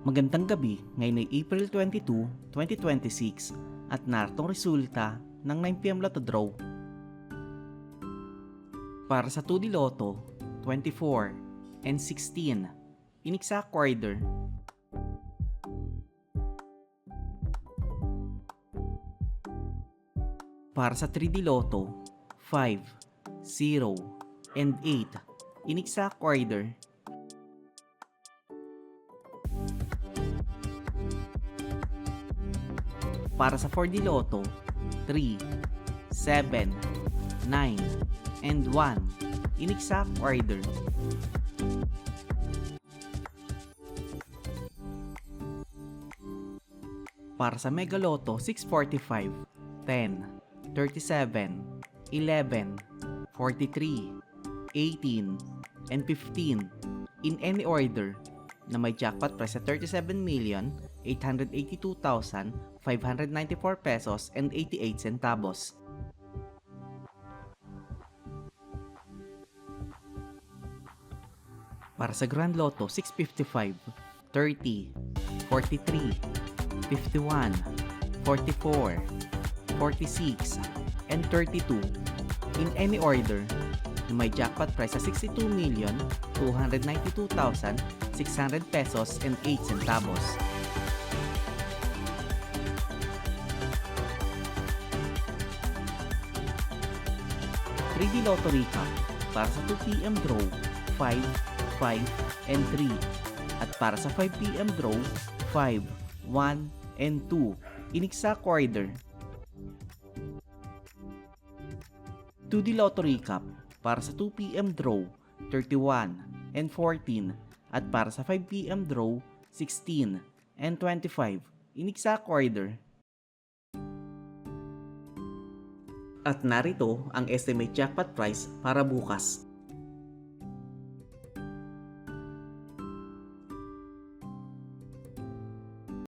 Magandang gabi, ngayon ay April 22, 2026 at naritong resulta ng 9pm Lotto Draw. Para sa 2D Lotto, 24 and 16, in exact order. Para sa 3D Lotto, 5, 0, and 8, in exact order. Para sa 4D Lotto, 3, 7, 9, and 1, in exact order. Para sa Mega Lotto 645, 10, 37, 11, 43, 18, and 15, in any order, na may jackpot price sa 37,882,594 pesos and 88 centavos. Para sa Grand Lotto 655, 30, 43, 51, 44, 46, and 32, in any order, na may jackpot price sa 62,292,600 pesos and 8 centavos. Lotto Recap para sa 2pm draw 5, 5, and 3 at para sa 5pm draw 5, 1, and 2 in exact order. 2D Lotto Recap para sa 2pm draw 31 and 14 at para sa 5pm draw 16 and 25 in exact order. At narito ang estimate jackpot price para bukas.